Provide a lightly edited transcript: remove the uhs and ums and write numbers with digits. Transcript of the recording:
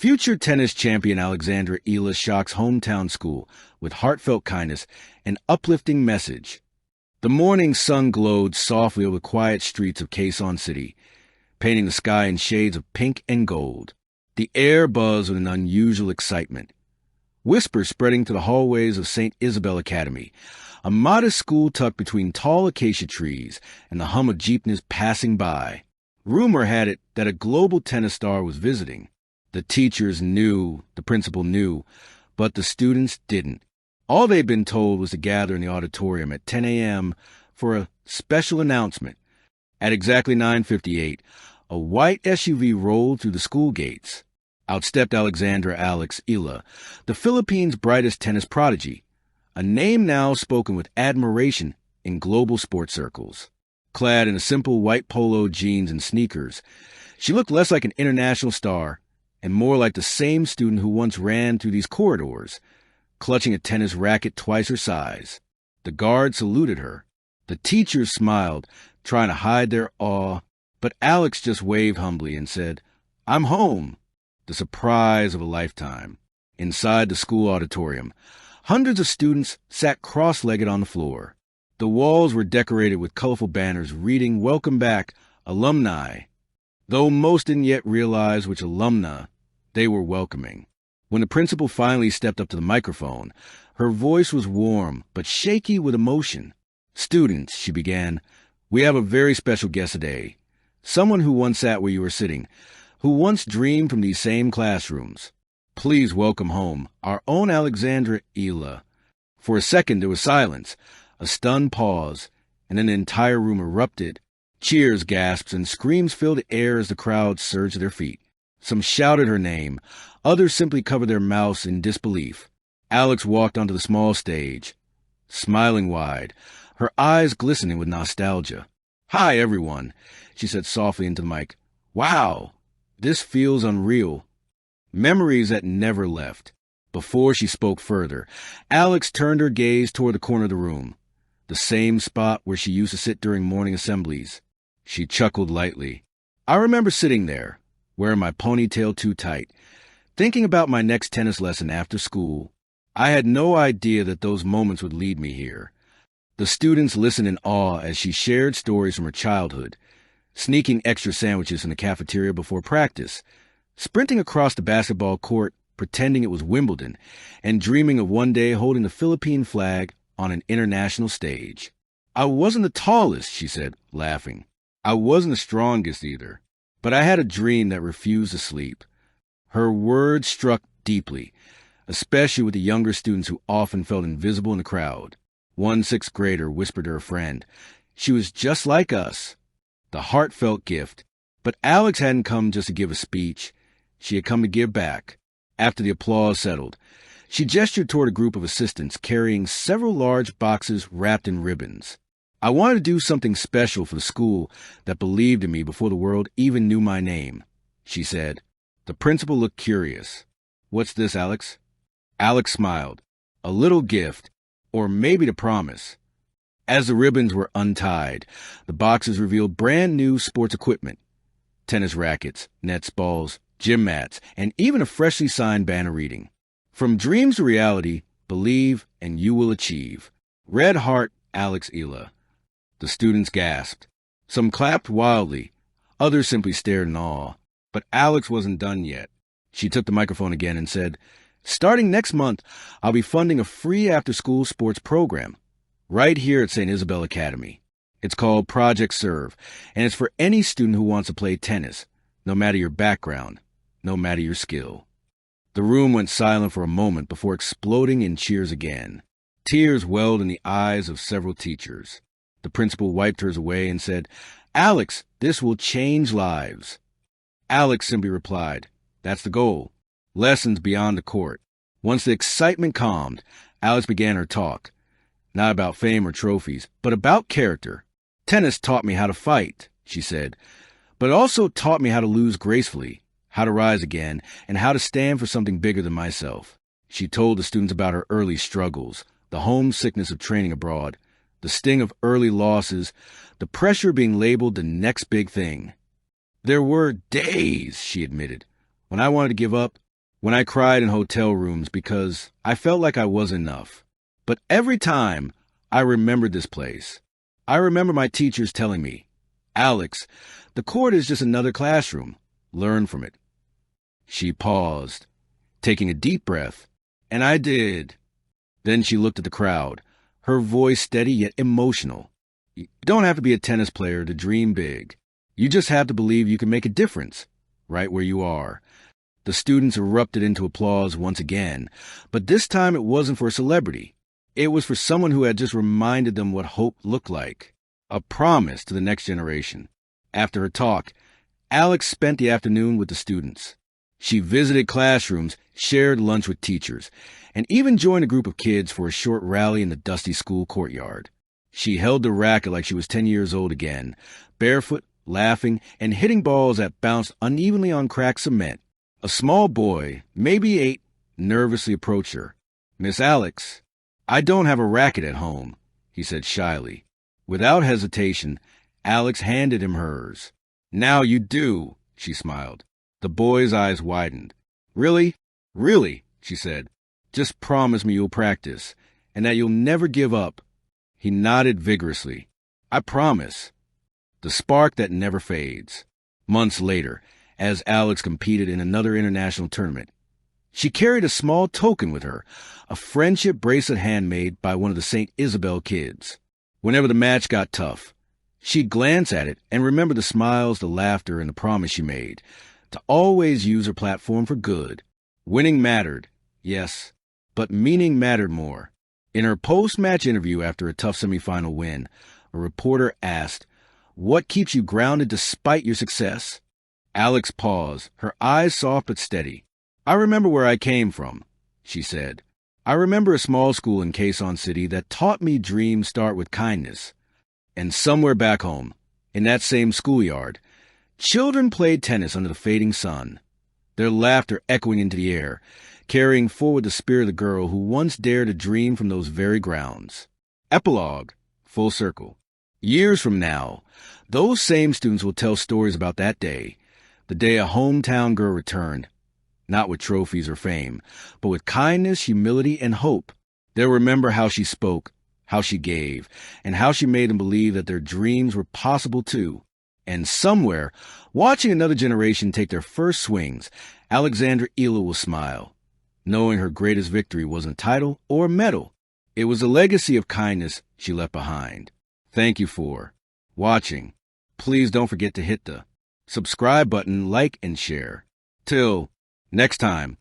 Future tennis champion Alexandra Eala shocks hometown school with heartfelt kindness and uplifting message. The morning sun glowed softly over the quiet streets of Quezon City, painting the sky in shades of pink and gold. The air buzzed with an unusual excitement. Whispers spreading to the hallways of St. Isabel Academy, a modest school tucked between tall acacia trees, and the hum of jeepneys passing by. Rumor had it that a global tennis star was visiting. The teachers knew, the principal knew, but the students didn't. All they'd been told was to gather in the auditorium at 10 a.m. for a special announcement. At exactly 9:58, a white SUV rolled through the school gates. Out stepped Alexandra Eala, the Philippines' brightest tennis prodigy, a name now spoken with admiration in global sports circles. Clad in a simple white polo jeans and sneakers, she looked less like an international star and more like the same student who once ran through these corridors, clutching a tennis racket twice her size. The guard saluted her. The teachers smiled, trying to hide their awe, but Alex just waved humbly and said, "I'm home." The surprise of a lifetime. Inside the school auditorium, hundreds of students sat cross-legged on the floor. The walls were decorated with colorful banners reading, "Welcome back, alumni," though most didn't yet realize which alumna they were welcoming. When the principal finally stepped up to the microphone, her voice was warm but shaky with emotion. "Students," she began, "we have a very special guest today. Someone who once sat where you were sitting, who once dreamed from these same classrooms. Please welcome home our own Alexandra Eala." For a second there was silence, a stunned pause, and then the entire room erupted. Cheers, gasps, and screams filled the air as the crowd surged to their feet. Some shouted her name, others simply covered their mouths in disbelief. Alex walked onto the small stage, smiling wide, her eyes glistening with nostalgia. "Hi, everyone," she said softly into the mic. "Wow, this feels unreal." Memories that never left. Before she spoke further, Alex turned her gaze toward the corner of the room, the same spot where she used to sit during morning assemblies. She chuckled lightly. "I remember sitting there, wearing my ponytail too tight, thinking about my next tennis lesson after school. I had no idea that those moments would lead me here." The students listened in awe as she shared stories from her childhood, sneaking extra sandwiches in the cafeteria before practice, sprinting across the basketball court pretending it was Wimbledon, and dreaming of one day holding the Philippine flag on an international stage. "I wasn't the tallest," she said, laughing. "I wasn't the strongest either. But I had a dream that refused to sleep." Her words struck deeply, especially with the younger students who often felt invisible in the crowd. One sixth grader whispered to her friend, "She was just like us." The heartfelt gift. But Alex hadn't come just to give a speech. She had come to give back. After the applause settled, she gestured toward a group of assistants carrying several large boxes wrapped in ribbons. "I wanted to do something special for the school that believed in me before the world even knew my name," she said. The principal looked curious. "What's this, Alex?" Alex smiled. "A little gift, or maybe the promise." As the ribbons were untied, the boxes revealed brand new sports equipment. Tennis rackets, nets, balls, gym mats, and even a freshly signed banner reading, "From dreams to reality, believe and you will achieve. Red Heart, Alex Eala." The students gasped. Some clapped wildly. Others simply stared in awe. But Alex wasn't done yet. She took the microphone again and said, "Starting next month, I'll be funding a free after-school sports program right here at St. Isabel Academy. It's called Project Serve, and it's for any student who wants to play tennis, no matter your background, no matter your skill." The room went silent for a moment before exploding in cheers again. Tears welled in the eyes of several teachers. The principal wiped hers away and said, "Alex, this will change lives." Alex simply replied, "That's the goal. Lessons beyond the court." Once the excitement calmed, Alex began her talk. Not about fame or trophies, but about character. "Tennis taught me how to fight," she said, "but it also taught me how to lose gracefully, how to rise again, and how to stand for something bigger than myself." She told the students about her early struggles, the homesickness of training abroad, the sting of early losses, the pressure of being labeled the next big thing. "There were days," she admitted, "when I wanted to give up, When I cried in hotel rooms because I felt like I was enough. But every time, I remembered this place. I remember my teachers telling me, Alex, the court is just another classroom. Learn from it. She paused, taking a deep breath, and I did. Then she looked at the crowd, her voice steady yet emotional. You don't have to be a tennis player to dream big. You just have to believe you can make a difference, right where you are. The students erupted into applause once again, but this time it wasn't for a celebrity. It was for someone who had just reminded them what hope looked like, a promise to the next generation. After her talk, Alex spent the afternoon with the students. She visited classrooms, shared lunch with teachers, and even joined a group of kids for a short rally in the dusty school courtyard. She held the racket like she was 10 years old again, barefoot, laughing, and hitting balls that bounced unevenly on cracked cement. A small boy, maybe 8, nervously approached her. Miss Alex, I don't have a racket at home, he said shyly. Without hesitation, Alex handed him hers. Now you do, she smiled. The boy's eyes widened. Really? Really, she said. Just promise me you'll practice, and that you'll never give up. He nodded vigorously. I promise. The spark that never fades. Months later, as Alex competed in another international tournament, she carried a small token with her, a friendship bracelet handmade by one of the St. Isabel kids. Whenever the match got tough, she'd glance at it and remember the smiles, the laughter, and the promise she made, to always use her platform for good. Winning mattered, yes, but meaning mattered more. In her post-match interview after a tough semifinal win, a reporter asked, "What keeps you grounded despite your success?" Alex paused, her eyes soft but steady. I remember where I came from, she said. I remember a small school in Quezon City that taught me dreams start with kindness. And somewhere back home, in that same schoolyard, children played tennis under the fading sun, their laughter echoing into the air, carrying forward the spirit of the girl who once dared to dream from those very grounds. Epilogue, full circle. Years from now, those same students will tell stories about that day, the day a hometown girl returned, not with trophies or fame, but with kindness, humility, and hope. They'll remember how she spoke, how she gave, and how she made them believe that their dreams were possible too. And somewhere, watching another generation take their first swings, Alexandra Eala will smile, knowing her greatest victory wasn't a title or a medal. It was a legacy of kindness she left behind. Thank you for watching. Please don't forget to hit the subscribe button, like, and share. Till next time.